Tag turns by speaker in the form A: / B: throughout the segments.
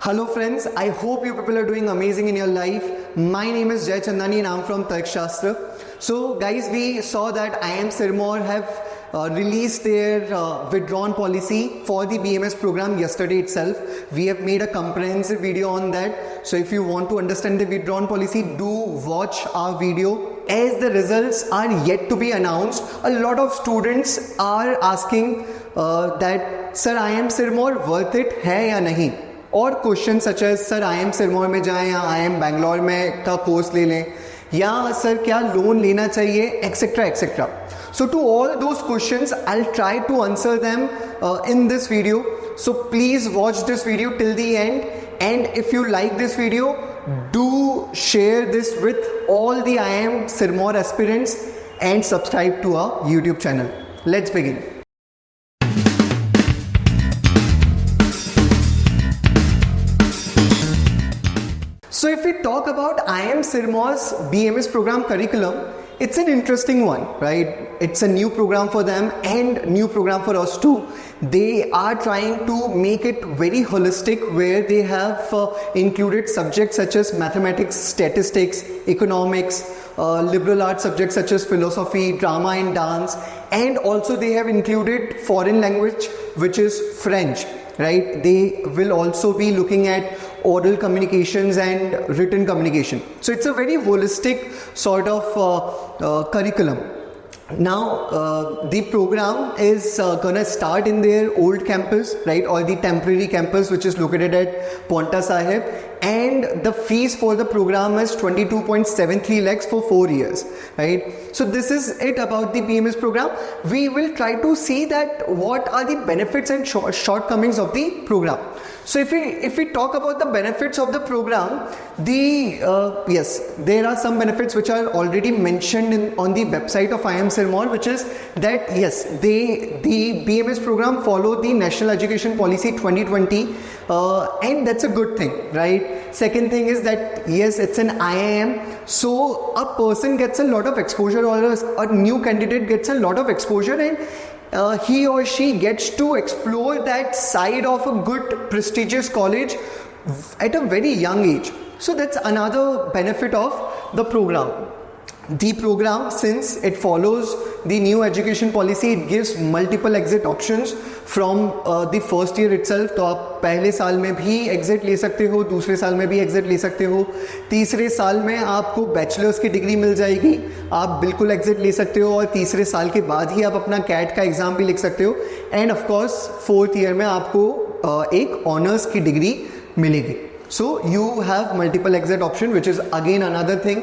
A: Hello friends, I hope you people are doing amazing in your life. My name is Jay Chandani and I'm from Tark Shastra. So guys, we saw that IIM Sirmaur have released their withdrawn policy for the BMS program yesterday itself. We have made a comprehensive video on that. So if you want to understand the withdrawn policy, do watch our video. As the results are yet to be announced, a lot of students are asking that sir, IIM Sirmaur worth it है या नहीं? और question such है sir IIM Sirmaur में जाएं या IIM Bangalore में का कोर्स ले लें या सर क्या लोन लेना चाहिए etcetera etcetera. So to all those questions I'll try to answer them in this video. So please watch this video till the end, and if you like this video, do share this with all the IIM Sirmaur aspirants and subscribe to our YouTube channel. Let's begin. So if we talk about IIM Sirmaur's BMS program curriculum, it's an interesting one, right? It's a new program for them and new program for us too. They are trying to make it very holistic, where they have included subjects such as mathematics, statistics, economics, liberal arts subjects such as philosophy, drama and dance, and also they have included foreign language which is French, right? They will also be looking at oral communications and written communication. So it's a very holistic sort of curriculum. Now the program is gonna start in their old campus, right, or the temporary campus which is located at Paonta Sahib, and the fees for the program is 22.73 lakhs for 4 years, right? So this is it about the BMS program. We will try to see that what are the benefits and shortcomings of the program. So if we talk about the benefits of the program, yes, there are some benefits which are already mentioned on the website of IIM Sirmaur, which is that yes, the BMS program follow the National Education Policy 2020, and that's a good thing, right? Second thing is that yes, it's an IIM, so a person gets a lot of exposure, or a new candidate gets a lot of exposure, and he or she gets to explore that side of a good prestigious college at a very young age. So that's another benefit of the program. The program, since it follows the new education policy, it gives multiple exit options from the first year itself. तो आप पहले साल में भी exit ले सकते हो, दूसरे साल में भी exit ले सकते हो, तीसरे साल में आपको बैचलर्स की डिग्री मिल जाएगी, आप बिल्कुल exit ले सकते हो, और तीसरे साल के बाद ही आप अपना CAT का एग्ज़ाम भी लिख सकते हो, end of course fourth year में आपको एक ऑनर्स की डिग्री मिलेगी. So you have multiple exit option, which is again another thing.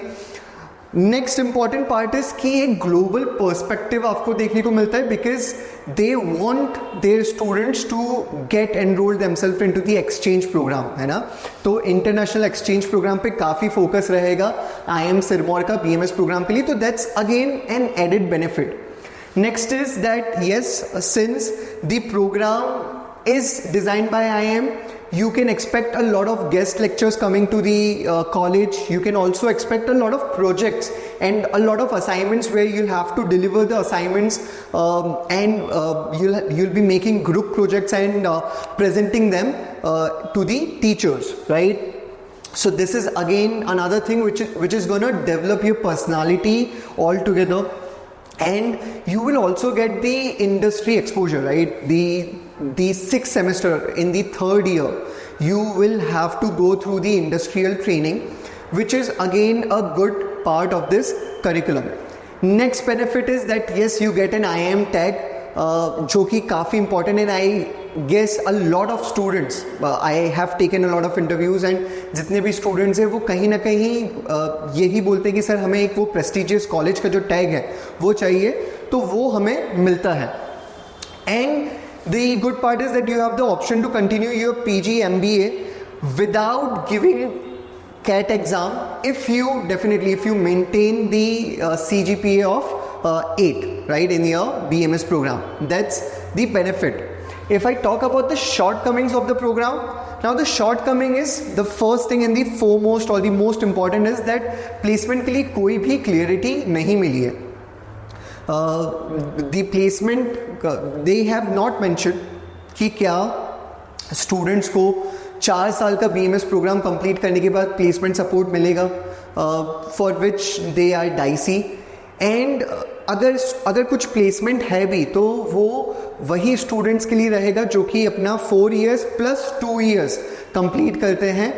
A: Next important part is कि एक ग्लोबल पर्सपेक्टिव आपको देखने को मिलता है, because they want their students to get enrolled themself into the exchange program, है ना. तो इंटरनेशनल एक्सचेंज प्रोग्राम पे काफ़ी फोकस रहेगा IIM Sirmaur का BMS प्रोग्राम के लिए, तो that's again an added benefit. Next is that yes, since the program is designed by IIM, you can expect a lot of guest lectures coming to the college. You can also expect a lot of projects and a lot of assignments where you'll have to deliver the assignments, and you'll be making group projects and presenting them to the teachers, right? So this is again another thing which is going to develop your personality altogether, and you will also get the industry exposure, right? The sixth semester in the third year, you will have to go through the industrial training, which is again a good part of this curriculum. Next benefit is that yes, you get an IIM tag, जो कि काफ़ी important, and I guess a lot of students, I have taken a lot of interviews, and जितने भी students हैं वो कहीं ना कहीं यही बोलते हैं कि सर हमें एक वो prestigious college का जो tag है वो चाहिए, तो वो हमें मिलता है. And the good part is that you have the option to continue your PG MBA without giving CAT exam if you maintain the CGPA of 8, right, in your BMS program. That's the benefit. If I talk about the shortcomings of the program, now the shortcoming is, the first thing and the foremost or the most important is that placement के लिए कोई भी clarity नहीं मिली है. The placement, they have not mentioned कि क्या students को 4 साल का BMS प्रोग्राम कंप्लीट करने के बाद प्लेसमेंट सपोर्ट मिलेगा, for which they are dicey. And अगर कुछ प्लेसमेंट है भी तो वो वही स्टूडेंट्स के लिए रहेगा जो कि अपना 4 years प्लस 2 years कंप्लीट करते हैं।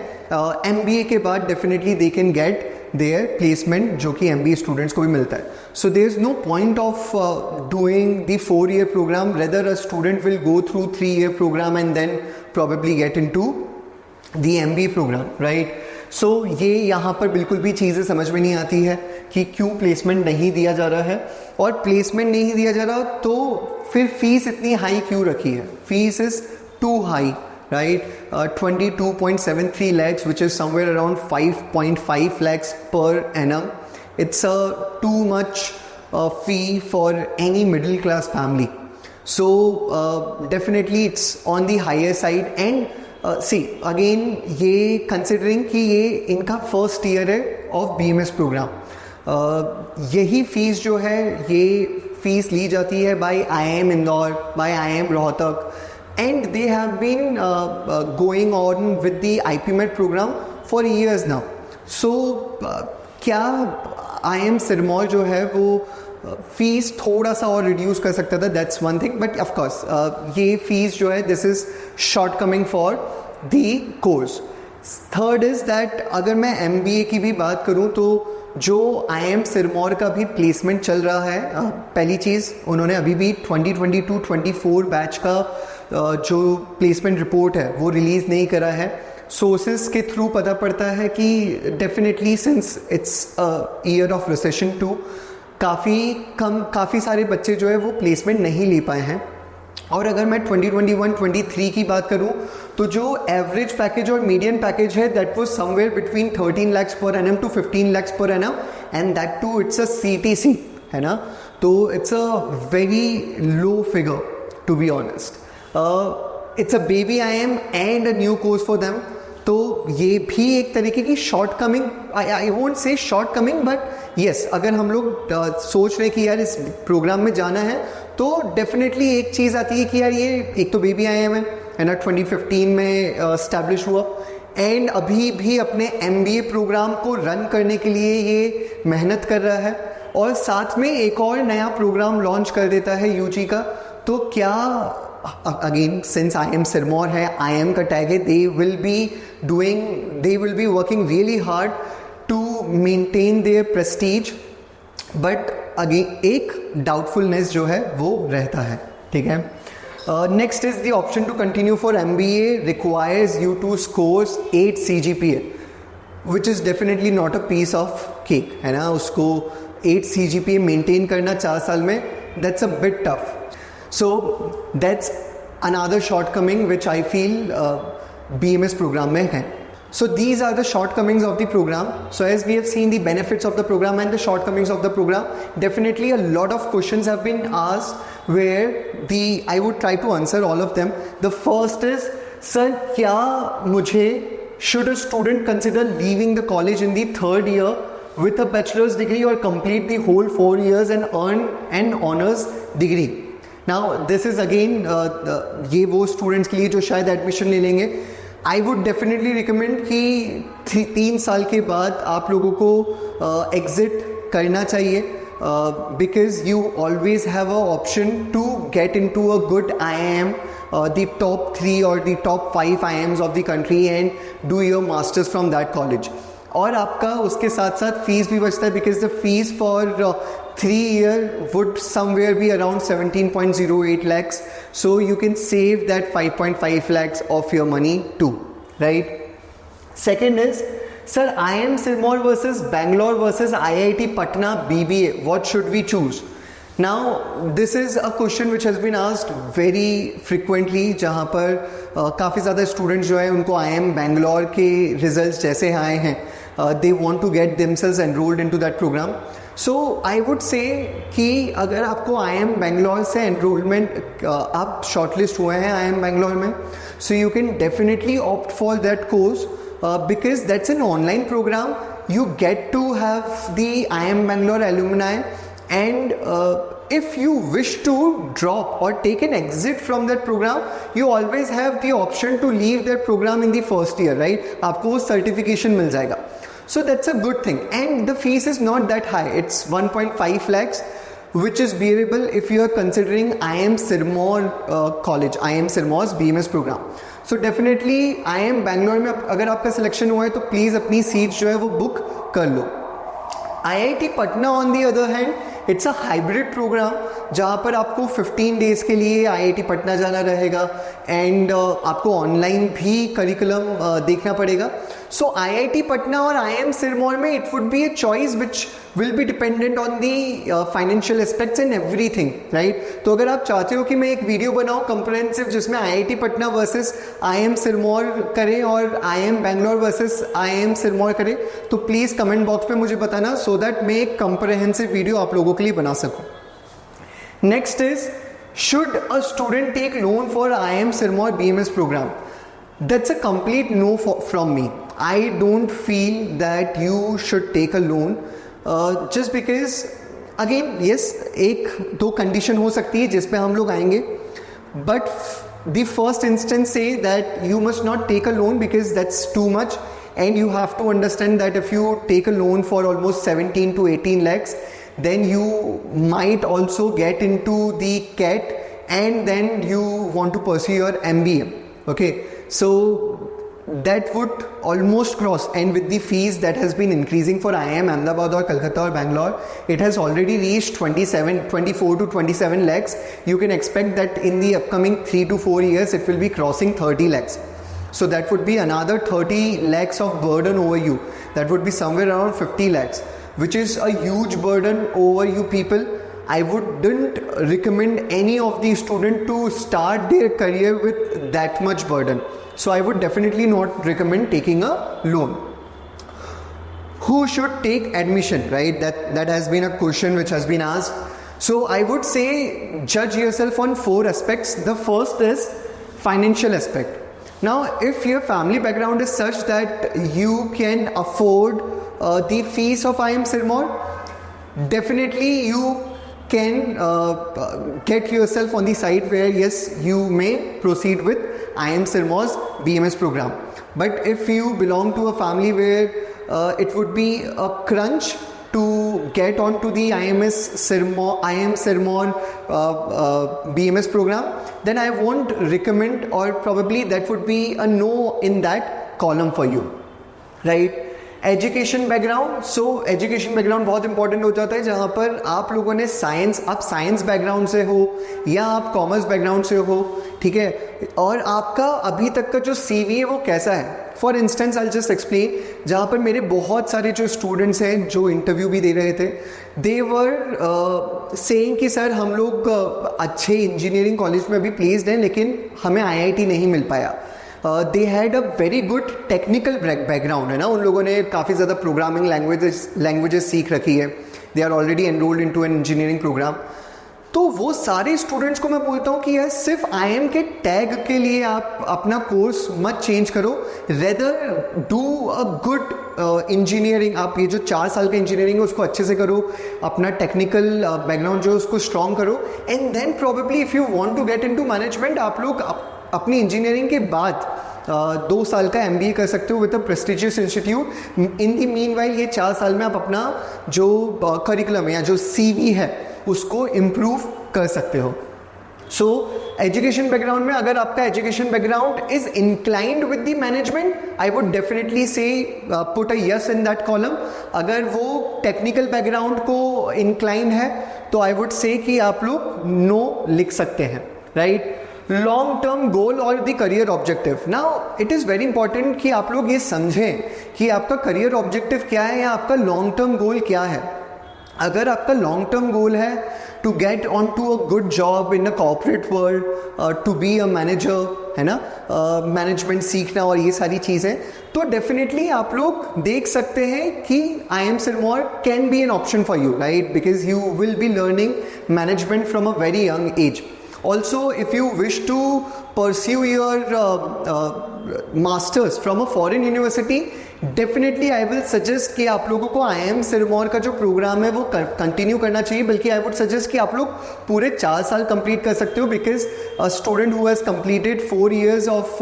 A: MBA के बाद definitely they can get their placement, जो कि MBA स्टूडेंट्स को भी मिलता है। So there is no point of doing the 4 year programme, rather a student will go through 3 year programme and then probably get into the MBA programme, right. सो ये यहाँ पर बिल्कुल भी चीज़ें समझ में नहीं आती है कि क्यों प्लेसमेंट नहीं दिया जा रहा है, और प्लेसमेंट नहीं दिया जा रहा तो फिर फीस इतनी हाई क्यों रखी है। Fees is too high, right? 22.73 lakhs, which is somewhere around 5.5 lakhs per annum. It's a too much fee for any middle class family. So definitely it's on the higher side. And see again, ये considering कि ये इनका first year है of BMS program, यही fees जो है ये fees ली जाती है by IIM Indore, by IIM Rohtak, and they have been going on with the IPMET program for years now. So क्या IIM सिरमौर जो है वो फीस थोड़ा सा और रिड्यूस कर सकता था, that's one thing, but of course ये फीस जो है this is short coming for the course. Third is that अगर मैं MBA की भी बात करूं तो जो IIM सिरमौर का भी प्लेसमेंट चल रहा है, पहली चीज़ उन्होंने अभी भी 2022-24 बैच का जो प्लेसमेंट रिपोर्ट है वो रिलीज़ नहीं करा है। सोर्सेज के थ्रू पता पड़ता है कि definitely since it's year of recession too, काफ़ी सारे बच्चे जो है वो प्लेसमेंट नहीं ले पाए हैं। और अगर मैं 2021-23 की बात करूं तो जो एवरेज पैकेज और मीडियन पैकेज है that was somewhere between 13 lakhs per annum to 15 lakhs per annum, and that too it's a CTC, है ना, तो it's a very low figure to be honest. It's a baby IIM and a new course for them, तो ये भी एक तरीके की shortcoming, I won't say shortcoming, but yes अगर हम लोग सोच रहे कि यार इस प्रोग्राम में जाना है तो डेफिनेटली एक चीज़ आती है कि यार ये एक तो बेबी IIM है ना, 2015 में इस्टेब्लिश हुआ, एंड अभी भी अपने MBA प्रोग्राम को रन करने के लिए ये मेहनत कर रहा है, और साथ में एक और नया प्रोग्राम लॉन्च कर देता है UG का। तो क्या अगेन सिंस IIM सिरमौर है, IIM का टैग है, they will be working really hard to maintain their prestige, but again एक डाउटफुलनेस जो है वो रहता है, ठीक है। Next is the option to continue for MBA requires you to scores 8 CGPA, which is definitely not a piece of cake, है ना। उसको 8 CGPA मेंटेन करना 4 साल में, that's a bit tough. So that's another shortcoming which I feel BMS program में है. So these are the shortcomings of the program. So as we have seen the benefits of the program and the shortcomings of the program, definitely a lot of questions have been asked where I would try to answer all of them. The first is, sir, क्या मुझे should a student consider leaving the college in the 3rd year with a bachelor's degree or complete the whole 4 years and earn an honors degree? Now this is again ये वो students के लिए जो शायद admission ले लेंगे। आई would definitely recommend कि 3 साल के बाद आप लोगों को एग्जिट करना चाहिए, because you always have a option to get into a good IIM, the top 3 or the top 5 IIMs of the country and do your masters from that college. और आपका उसके साथ साथ फीस भी बचता है, because the fees for 3 year would somewhere be around 17.08 lakhs, so you can save that 5.5 lakhs of your money too, right? Second is, sir, IIM Sirmaur versus Bangalore versus IIT Patna BBA, what should we choose? Now this is a question which has been asked very frequently, जहाँ पर काफ़ी ज़्यादा students जो है उनको IIM Bangalore के results जैसे आए हैं, they want to get themselves enrolled into that program. So I would say कि अगर आपको IIM Bangalore से enrollment आप shortlist हुए हैं IIM Bangalore में, so you can definitely opt for that course, because that's an online program. You get to have the IIM Bangalore alumni, and if you wish to drop or take an exit from that program, you always have the option to leave that program in the first year, right? आपको वो certification मिल जाएगा. So that's a good thing, and the fees is not that high. It's 1.5 lakhs, which is bearable if you are considering IIM Sirmaur college, IIM Sirmaur's BMS program. So definitely IIM Bangalore में अगर आपका selection हुआ है तो please अपनी seat जो है वो बुक कर लो. IIT Patna on the other hand, it's a hybrid program जहाँ पर आपको 15 डेज के लिए IIT पटना जाना रहेगा एंड आपको ऑनलाइन भी करिकुलम देखना पड़ेगा. सो IIT पटना और IIM सिरमौर में it would be a choice which will be dependent on the financial aspects and everything, right. तो अगर आप चाहते हो कि मैं एक वीडियो बनाऊँ कंप्रहेंसिव जिसमें IIT Patna versus IIM Sirmaur करें और IIM Bangalore versus IIM Sirmaur करें, तो प्लीज़ कमेंट बॉक्स में मुझे बताना सो दैट मैं एक कंप्रहेंसिव वीडियो आप लोगों के लिए बना सकूँ. Next is, should a student take loan for IIM Sirmaur BMS program? That's a complete no from me. I don't feel that you should take a loan just because, again, yes, एक दो condition हो सकती है जिस पे हम लोग आएंगे, but the first instance say that you must not take a loan because that's too much, and you have to understand that if you take a loan for almost 17 to 18 lakhs, then you might also get into the CAT and then you want to pursue your MBA. Okay, so that would almost cross, and with the fees that has been increasing for IIM Ahmedabad or Kolkata or Bangalore, it has already reached 24 to 27 lakhs. You can expect that in the upcoming 3 to 4 years it will be crossing 30 lakhs. So that would be another 30 lakhs of burden over you. That would be somewhere around 50 lakhs. Which is a huge burden over you people. I wouldn't recommend any of the students to start their career with that much burden. So I would definitely not recommend taking a loan. Who should take admission, right? That has been a question which has been asked. So I would say judge yourself on 4 aspects. The first is financial aspect. Now, if your family background is such that you can afford the fees of IIM Sirmaur, definitely you can get yourself on the side where yes, you may proceed with IIM Sirmaur's BMS program. But if you belong to a family where it would be a crunch to get onto the IIM Sirmaur BMS program, then I won't recommend, or probably that would be a no in that column for you, right? Education background, so education background बहुत important हो जाता है. जहाँ पर आप लोगों ने आप साइंस बैकग्राउंड से हो या आप कॉमर्स बैकग्राउंड से हो, ठीक है, और आपका अभी तक का जो CV है वो कैसा है. For instance I just explain, जहाँ पर मेरे बहुत सारे जो स्टूडेंट्स हैं जो इंटरव्यू भी दे रहे थे, दे वर सेइंग कि सर हम लोग अच्छे इंजीनियरिंग कॉलेज में अभी प्लेस्ड हैं लेकिन हमें IIT नहीं मिल पाया. They had a very good technical background, है ना, उन लोगों ने काफ़ी ज़्यादा प्रोग्रामिंग लैंग्वेजेस सीख रखी है. They are already enrolled into an engineering program. तो वो सारे स्टूडेंट्स को मैं बोलता हूँ कि यार सिर्फ IIM के टैग के लिए आप अपना कोर्स मत चेंज करो, rather do a good engineering. आप ये जो 4 साल का इंजीनियरिंग है उसको अच्छे से करो, अपना टेक्निकल बैकग्राउंड जो है उसको स्ट्रॉन्ग करो, and then probably if you want to get into management, आप लोग अपनी इंजीनियरिंग के बाद 2 साल का MBA कर सकते हो with a prestigious institute. In the mean while ये 4 साल में आप अपना जो करिकुलम है या जो CV है उसको इम्प्रूव कर सकते हो. सो एजुकेशन बैकग्राउंड में अगर आपका education background is inclined with the management, I would definitely say put a yes in that column. अगर वो टेक्निकल बैकग्राउंड को इंक्लाइंड है तो आई वुड से कि आप लोग नो लिख सकते हैं, राइट. लॉन्ग टर्म गोल और the career objective. Now it is very important कि आप लोग ये समझें कि आपका करियर ऑब्जेक्टिव क्या है या आपका लॉन्ग टर्म गोल क्या है. अगर आपका लॉन्ग टर्म गोल है to get on to a good job in a corporate world, to be a manager, है ना, मैनेजमेंट सीखना और ये सारी चीज़ें, तो डेफिनेटली आप लोग देख सकते हैं कि IIM Sirmaur can be an option for you, right, because you will be learning management from a very young age. Also, if you wish to pursue your masters from a foreign university, definitely I will suggest कि आप लोगों को IIM Sirmaur का जो programme है वो continue करना चाहिए, बल्कि आई वुड सजेस्ट कि आप लोग पूरे 4 साल कंप्लीट कर सकते हो, because a student who has completed 4 years of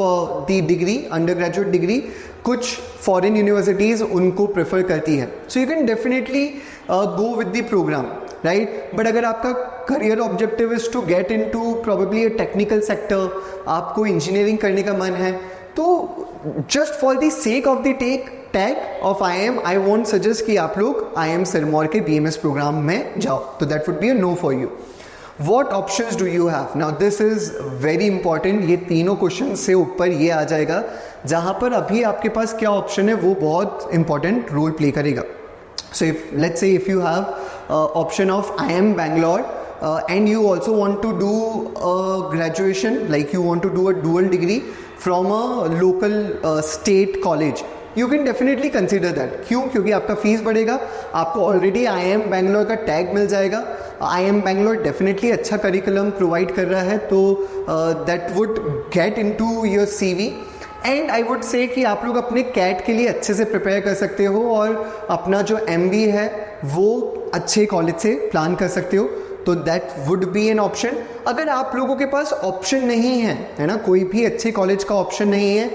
A: the degree, undergraduate degree, कुछ फॉरेन यूनिवर्सिटीज़ उनको प्रेफर करती है. So you can definitely go with the program, right. But अगर आपका career objective is to get into probably a technical sector, आपको engineering करने का मन है, तो just for the sake of the tag of IIM I won't suggest कि आप लोग IIM सिरमौर के BMS प्रोग्राम में जाओ. तो that would be a no for you. What options do you have? Now this is very important. ये तीनों question से ऊपर ये आ जाएगा, जहाँ पर अभी आपके पास क्या ऑप्शन है वो बहुत इंपॉर्टेंट रोल प्ले करेगा. So let's say if you have option of IIM Bangalore and you also want to do a graduation, like you want to do a dual degree from a local state college, you can definitely consider that. क्यों? क्योंकि आपका fees बढ़ेगा, आपको already IIM Bangalore का tag मिल जाएगा. IIM Bangalore definitely अच्छा curriculum provide कर रहा है, तो that would get into your CV. And I would say कि आप लोग अपने कैट के लिए अच्छे से प्रिपेयर कर सकते हो और अपना जो MBA है वो अच्छे कॉलेज से प्लान कर सकते हो. तो that would B an option. अगर आप लोगों के पास ऑप्शन नहीं है ना, कोई भी अच्छे कॉलेज का ऑप्शन नहीं है,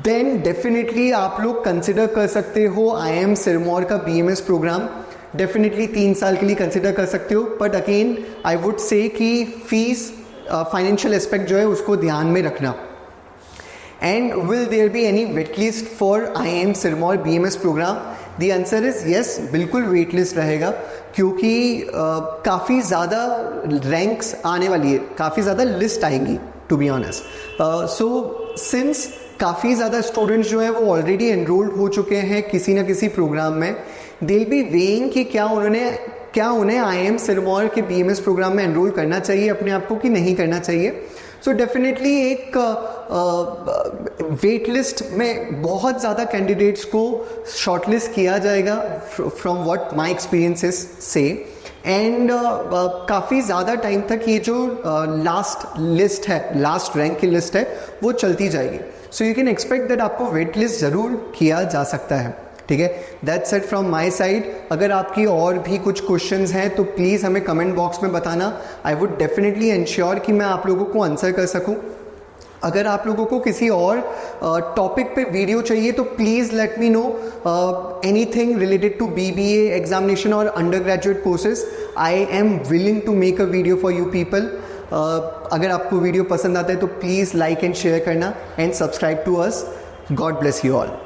A: देन डेफिनेटली आप लोग कंसिडर कर सकते हो IIM सिरमौर का BMS प्रोग्राम. डेफिनेटली 3 साल के लिए कंसिडर कर सकते हो. But again I would say कि फीस, फाइनेंशियल एस्पेक्ट जो है उसको ध्यान में रखना. And will there be any waitlist for IIM Sirmaur BMS program? The answer is yes, बिल्कुल waitlist रहेगा, क्योंकि काफ़ी ज़्यादा रैंक्स आने वाली है, काफ़ी ज़्यादा लिस्ट आएंगी to be honest. So since काफ़ी ज़्यादा स्टूडेंट्स जो हैं वो ऑलरेडी एनरोल्ड हो चुके हैं किसी न किसी प्रोग्राम में, दे विल बी वेइंग कि क्या उन्हें IIM सिरमौर के BMS प्रोग्राम में एनरोल करना चाहिए अपने आप को कि नहीं करना चाहिए. सो डेफिनेटली एक वेट लिस्ट में बहुत ज़्यादा कैंडिडेट्स को शॉर्टलिस्ट किया जाएगा फ्रॉम व्हाट माय एक्सपीरियंसेस से. एंड काफ़ी ज़्यादा टाइम तक ये जो लास्ट लिस्ट है, लास्ट रैंक की लिस्ट है, वो चलती जाएगी. सो यू कैन एक्सपेक्ट दैट आपको वेट लिस्ट ज़रूर किया जा सकता है. ठीक है, that's it from my side. अगर आपकी और भी कुछ क्वेश्चंस हैं तो प्लीज़ हमें कमेंट बॉक्स में बताना. आई वुड डेफिनेटली इंश्योर कि मैं आप लोगों को आंसर कर सकूं. अगर आप लोगों को किसी और टॉपिक पे वीडियो चाहिए तो please let me know. Anything related to BBA examination और undergraduate courses, I am willing to make a video for you people. अगर आपको वीडियो पसंद आता है तो प्लीज़ लाइक एंड शेयर करना and subscribe to us. God bless you all.